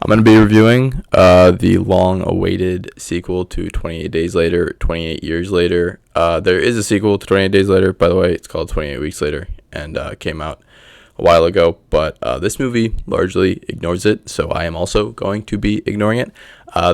I'm going to be reviewing the long-awaited sequel to 28 Days Later, 28 Years Later. There is a sequel to 28 Days Later, by the way. It's called 28 Weeks Later, and came out a while ago. But this movie largely ignores it, so I am also going to be ignoring it.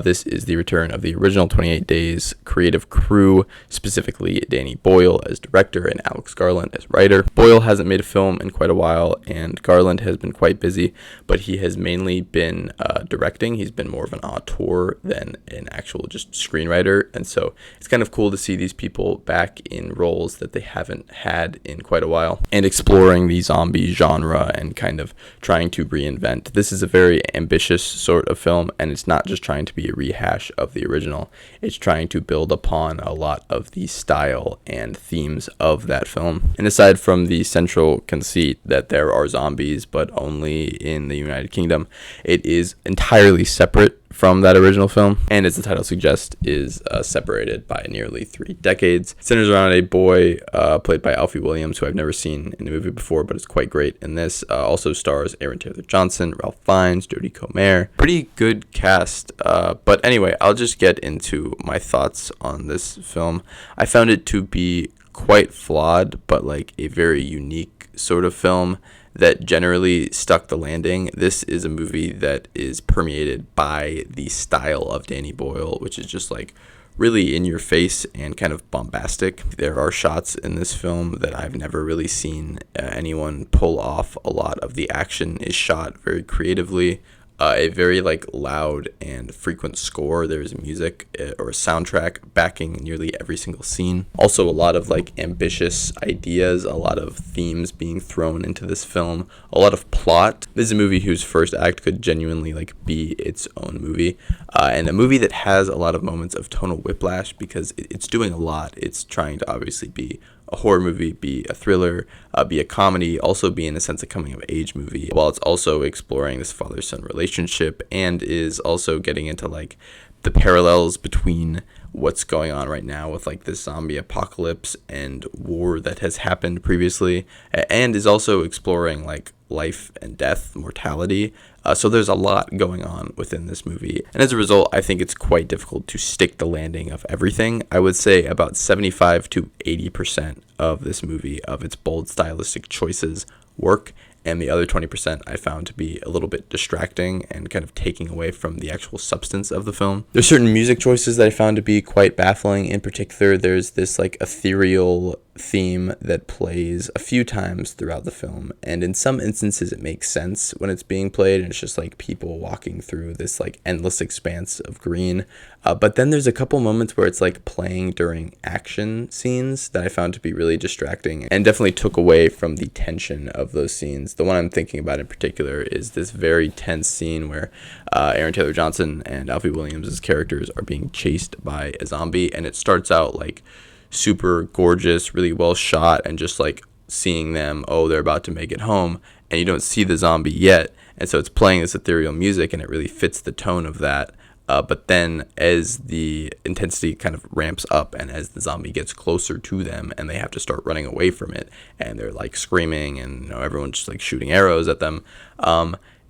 This is the return of the original 28 Days creative crew, specifically Danny Boyle as director and Alex Garland as writer. Boyle hasn't made a film in quite a while, and Garland has been quite busy, but he has mainly been directing. He's been more of an auteur than an actual just screenwriter, and so it's kind of cool to see these people back in roles that they haven't had in quite a while, and exploring the zombie genre and kind of trying to reinvent. This is a very ambitious sort of film, and it's not just trying to be a rehash of the original. It's trying to build upon a lot of the style and themes of that film. And aside from the central conceit that there are zombies, but only in the United Kingdom, it is entirely separate from that original film, and as the title suggests, is separated by nearly 3 decades. It centers around a boy played by Alfie Williams, who I've never seen in the movie before, but is quite great in this. Also stars Aaron Taylor Johnson, Ralph Fiennes, Jodie Comer. Pretty good cast. But anyway, I'll just get into my thoughts on this film. I found it to be quite flawed, but like a very unique sort of film that generally stuck the landing. This is a movie that is permeated by the style of Danny Boyle, which is just like really in your face and kind of bombastic. There are shots in this film that I've never really seen anyone pull off. A lot of the action is shot very creatively. A very like loud and frequent score. There's music or a soundtrack backing nearly every single scene. Also a lot of like ambitious ideas, a lot of themes being thrown into this film, a lot of plot. This is a movie whose first act could genuinely like be its own movie, and a movie that has a lot of moments of tonal whiplash because it's doing a lot. It's trying to obviously be a horror movie, be a thriller, be a comedy, also be in a sense a coming of age movie, while it's also exploring this father-son relationship and is also getting into like the parallels between what's going on right now with like this zombie apocalypse and war that has happened previously, and is also exploring like life and death, mortality. So there's a lot going on within this movie. And as a result, I think it's quite difficult to stick the landing of everything. I would say about 75 to 80% of this movie, of its bold stylistic choices, work. And the other 20% I found to be a little bit distracting and kind of taking away from the actual substance of the film. There's certain music choices that I found to be quite baffling. In particular, there's this like ethereal theme that plays a few times throughout the film, and in some instances it makes sense when it's being played, and it's just like people walking through this like endless expanse of green. But then there's a couple moments where it's like playing during action scenes that I found to be really distracting and definitely took away from the tension of those scenes. The one I'm thinking about in particular is this very tense scene where Aaron Taylor Johnson and Alfie Williams' characters are being chased by a zombie, and it starts out like super gorgeous, really well shot, and just like seeing them, oh, they're about to make it home, and you don't see the zombie yet, and so it's playing this ethereal music, and it really fits the tone of that. But then as the intensity kind of ramps up and as the zombie gets closer to them and they have to start running away from it and they're like screaming and everyone's just like shooting arrows at them,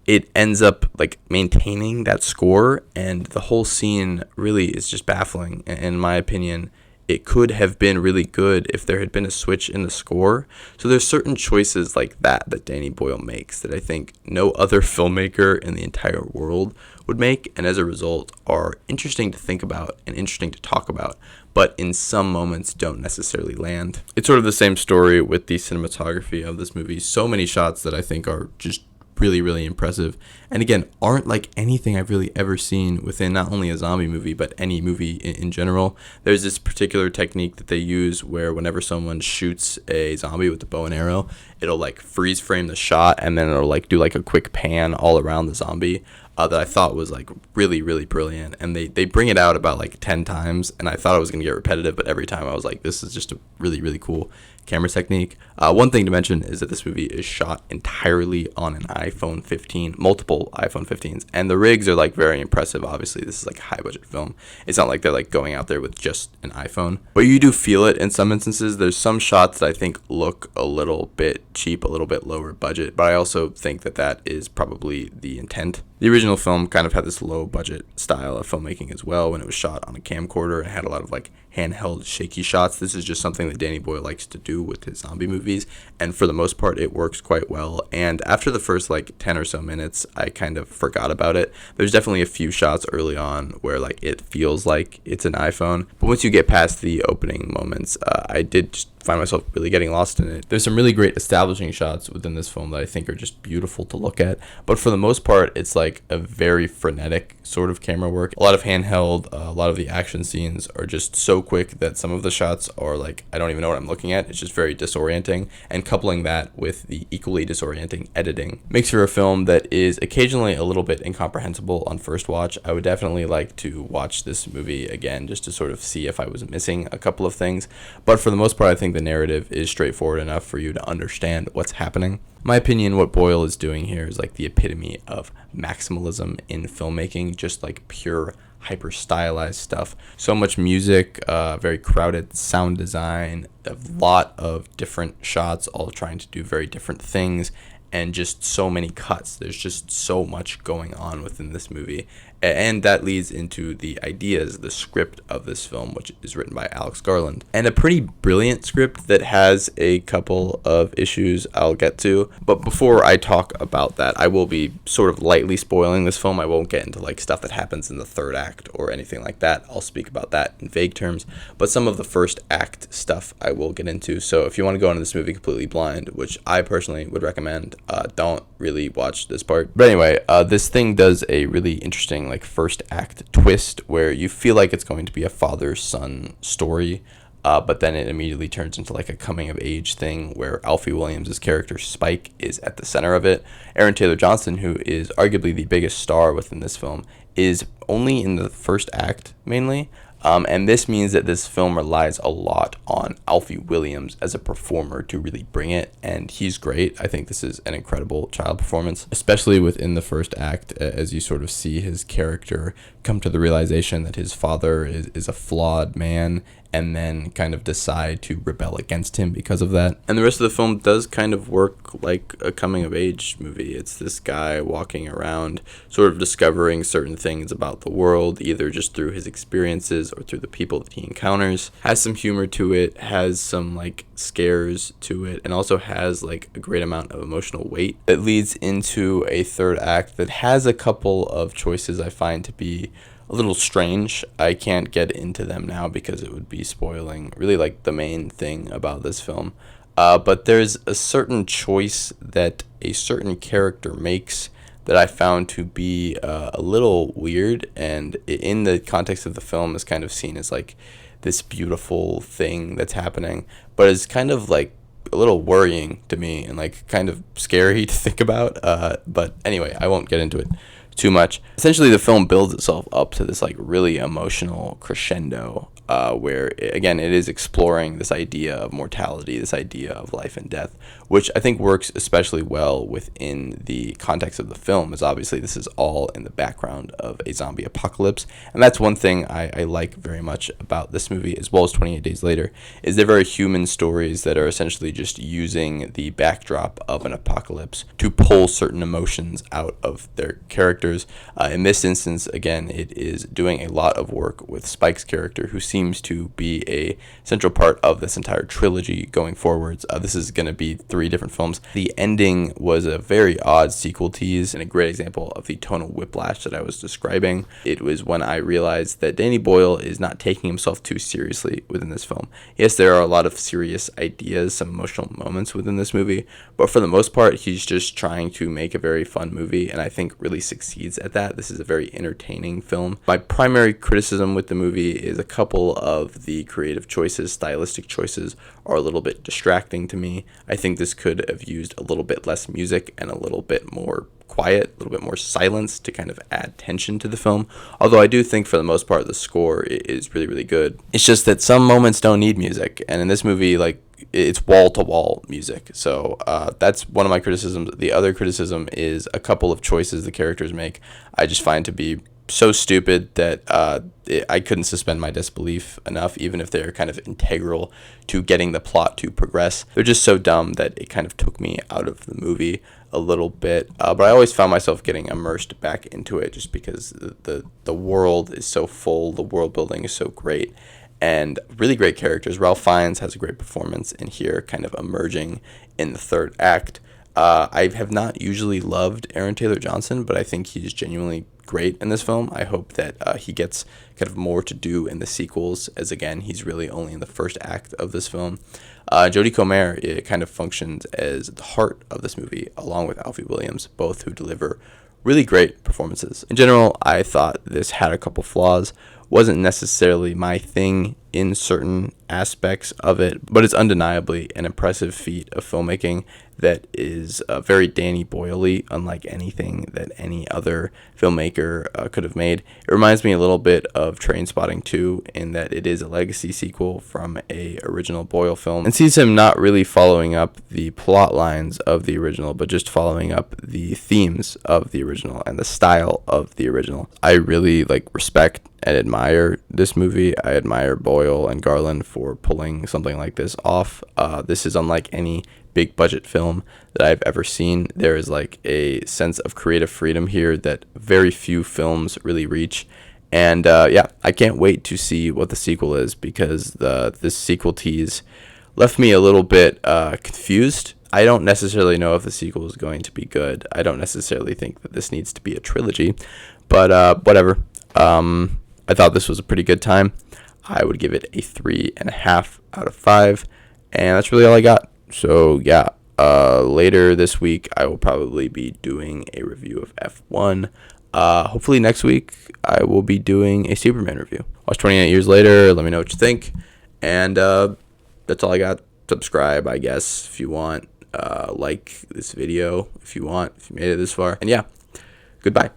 it ends up like maintaining that score, and the whole scene really is just baffling. In my opinion, it could have been really good if there had been a switch in the score. So there's certain choices like that Danny Boyle makes that I think no other filmmaker in the entire world would make, and as a result are interesting to think about and interesting to talk about, but in some moments don't necessarily land. It's sort of the same story with the cinematography of this movie. So many shots that I think are just really, really impressive, and again, aren't like anything I've really ever seen within not only a zombie movie, but any movie in general. There's this particular technique that they use where whenever someone shoots a zombie with the bow and arrow, it'll like freeze frame the shot, and then it'll like do like a quick pan all around the zombie. That I thought was like really, really brilliant, and they bring it out about like 10 times, and I thought it was going to get repetitive, but every time I was like, this is just a really, really cool camera technique. One thing to mention is that this movie is shot entirely on an iPhone 15, multiple iPhone 15s, and the rigs are like very impressive. Obviously, this is like a high budget film. It's not like they're like going out there with just an iPhone, but you do feel it in some instances. There's some shots that I think look a little bit cheap, a little bit lower budget, but I also think that that is probably the intent. The original film kind of had this low budget style of filmmaking as well when it was shot on a camcorder and had a lot of like handheld shaky shots. This is just something that Danny Boyle likes to do with his zombie movies, and for the most part it works quite well. And after the first like 10 or so minutes, I kind of forgot about it. There's definitely a few shots early on where like it feels like it's an iPhone, but once you get past the opening moments, I did just find myself really getting lost in it. There's some really great establishing shots within this film that I think are just beautiful to look at, but for the most part it's like a very frenetic sort of camera work. A lot of handheld, a lot of the action scenes are just so quick that some of the shots are like, I don't even know what I'm looking at. It's just very disorienting, and coupling that with the equally disorienting editing makes for a film that is occasionally a little bit incomprehensible on first watch. I would definitely like to watch this movie again just to sort of see if I was missing a couple of things, but for the most part I think the narrative is straightforward enough for you to understand what's happening. In my opinion, what Boyle is doing here is like the epitome of maximalism in filmmaking, just like pure hyper stylized stuff. So much music, very crowded sound design, a lot of different shots all trying to do very different things, and just so many cuts. There's just so much going on within this movie, and that leads into the ideas, the script of this film, which is written by Alex Garland, and a pretty brilliant script that has a couple of issues I'll get to. But before I talk about that, I will be sort of lightly spoiling this film. I won't get into like stuff that happens in the third act or anything like that. I'll speak about that in vague terms, but some of the first act stuff I will get into. So if you want to go into this movie completely blind, which I personally would recommend, don't really watch this part. But anyway, this thing does a really interesting like first act twist where you feel like it's going to be a father-son story, but then it immediately turns into like a coming of age thing where Alfie Williams' character Spike is at the center of it. Aaron Taylor Johnson, who is arguably the biggest star within this film, is only in the first act mainly. And this means that this film relies a lot on Alfie Williams as a performer to really bring it, and he's great. I think this is an incredible child performance, especially within the first act, as you sort of see his character come to the realization that his father is a flawed man, and then kind of decide to rebel against him because of that. And the rest of the film does kind of work like a coming-of-age movie. It's this guy walking around, sort of discovering certain things about the world, either just through his experiences or through the people that he encounters. Has some humor to it, has some like scares to it, and also has like a great amount of emotional weight that leads into a third act that has a couple of choices I find to be a little strange. I can't get into them now because it would be spoiling really like the main thing about this film. But there's a certain choice that a certain character makes that I found to be a little weird, and in the context of the film is kind of seen as like this beautiful thing that's happening, but it's kind of like a little worrying to me and like kind of scary to think about. But anyway, I won't get into it too much. Essentially, the film builds itself up to this like really emotional crescendo, where again it is exploring this idea of mortality, this idea of life and death, which I think works especially well within the context of the film, as obviously this is all in the background of a zombie apocalypse. And that's one thing I like very much about this movie, as well as 28 Days Later, is they're very human stories that are essentially just using the backdrop of an apocalypse to pull certain emotions out of their characters. In this instance, again, it is doing a lot of work with Spike's character, who seems to be a central part of this entire trilogy going forwards. This is going to be 3 different films. The ending was a very odd sequel tease and a great example of the tonal whiplash that I was describing. It was when I realized that Danny Boyle is not taking himself too seriously within this film. Yes, there are a lot of serious ideas, some emotional moments within this movie, but for the most part, he's just trying to make a very fun movie, and I think really succeeds at that. This is a very entertaining film. My primary criticism with the movie is a couple of the creative choices, stylistic choices, are a little bit distracting to me. I think this could have used a little bit less music and a little bit more quiet, a little bit more silence to kind of add tension to the film. Although I do think for the most part the score is really, really good. It's just that some moments don't need music, and in this movie, like, it's wall to wall music. So that's one of my criticisms. The other criticism is a couple of choices the characters make. I just find to be so stupid that I couldn't suspend my disbelief enough, even if they're kind of integral to getting the plot to progress. They're just so dumb that it kind of took me out of the movie a little bit. But I always found myself getting immersed back into it just because the world is so full, the world building is so great, and really great characters. Ralph Fiennes has a great performance in here, kind of emerging in the third act. I have not usually loved Aaron Taylor Johnson, but I think he's genuinely great in this film. I hope that he gets kind of more to do in the sequels, as again, he's really only in the first act of this film. Jodie Comer, it kind of functions as the heart of this movie, along with Alfie Williams, both who deliver really great performances. In general, I thought this had a couple flaws. Wasn't necessarily my thing in certain aspects of it, but it's undeniably an impressive feat of filmmaking that is very Danny Boyle-y, unlike anything that any other filmmaker could have made. It reminds me a little bit of Trainspotting 2 in that it is a legacy sequel from a original Boyle film, and sees him not really following up the plot lines of the original, but just following up the themes of the original and the style of the original. I really respect and admire this movie. I admire Boyle and Garland for pulling something like this off. This is unlike any big budget film that I've ever seen. There is a sense of creative freedom here that very few films really reach. And I can't wait to see what the sequel is, because this sequel tease left me a little bit confused. I don't necessarily know if the sequel is going to be good. I don't necessarily think that this needs to be a trilogy, but whatever. I thought this was a pretty good time. I would give it a 3.5 out of 5, and that's really all I got. So yeah, later this week I will probably be doing a review of F1. Hopefully next week I will be doing a Superman review. Watch 28 Years Later. Let me know what you think, and that's all I got. Subscribe, I guess, if you want. Like this video if you want, if you made it this far, and yeah, goodbye.